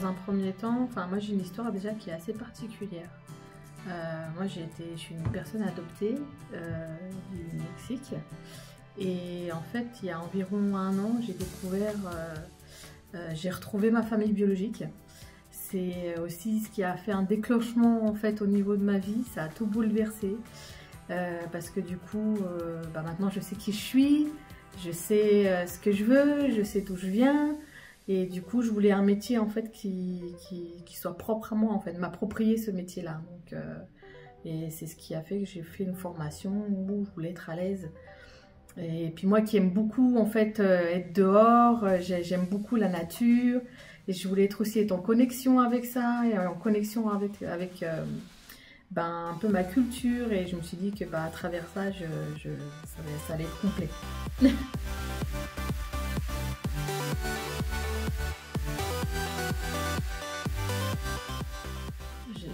dans un premier temps, enfin moi j'ai une histoire déjà qui est assez particulière. Moi je suis une personne adoptée du Mexique et en fait il y a environ 1 an j'ai retrouvé ma famille biologique. C'est aussi ce qui a fait un déclenchement en fait au niveau de ma vie, ça a tout bouleversé parce que du coup maintenant je sais qui je suis, je sais ce que je veux, je sais d'où je viens. Et du coup, je voulais un métier en fait qui soit propre à moi, en fait, m'approprier ce métier-là. Donc, et c'est ce qui a fait que j'ai fait une formation où je voulais être à l'aise. Et puis moi qui aime beaucoup en fait être dehors, j'aime beaucoup la nature. Et je voulais être en connexion avec ça, et en connexion avec un peu ma culture. Et je me suis dit que à travers ça, ça allait être complet.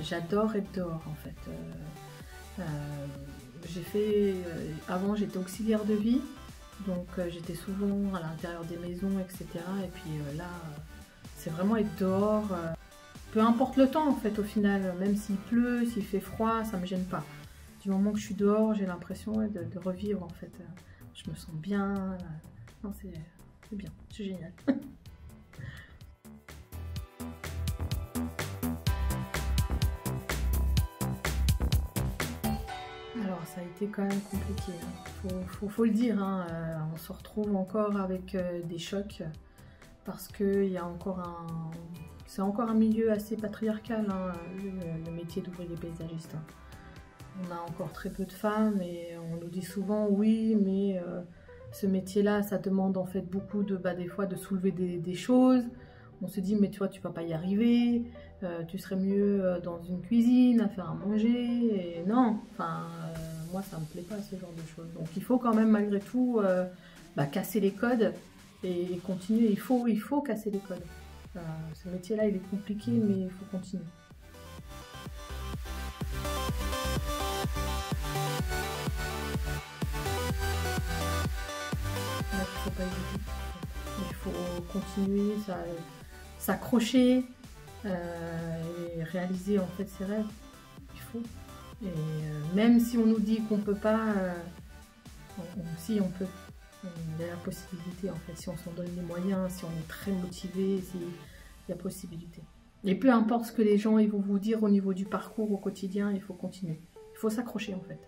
J'adore être dehors en fait. Avant j'étais auxiliaire de vie, donc j'étais souvent à l'intérieur des maisons, etc. Et puis là, c'est vraiment être dehors. Peu importe le temps en fait au final, même s'il pleut, s'il fait froid, ça me gêne pas. Du moment que je suis dehors, j'ai l'impression de revivre en fait. Je me sens bien. Non, c'est bien, c'est génial. Alors ça a été quand même compliqué, faut le dire, hein. On se retrouve encore avec des chocs parce que c'est encore un milieu assez patriarcal, hein, le métier d'ouvrier paysagiste. On a encore très peu de femmes et on nous dit souvent oui, mais ce métier-là, ça demande en fait beaucoup des fois de soulever des choses. On se dit mais tu vois, tu vas pas y arriver, tu serais mieux dans une cuisine à faire à manger. Et non, moi ça me plaît pas ce genre de choses. Donc il faut quand même malgré tout casser les codes et continuer. Il faut casser les codes. Ce métier-là il est compliqué mais il faut continuer. Il faut pas hésiter. Il faut continuer, s'accrocher et réaliser en fait ses rêves. Il faut. Et même si on nous dit qu'on peut pas, si on peut. Il y a la possibilité en fait. Si on s'en donne les moyens, si on est très motivé, il y a possibilité. Et peu importe ce que les gens ils vont vous dire au niveau du parcours au quotidien, il faut continuer. Il faut s'accrocher en fait.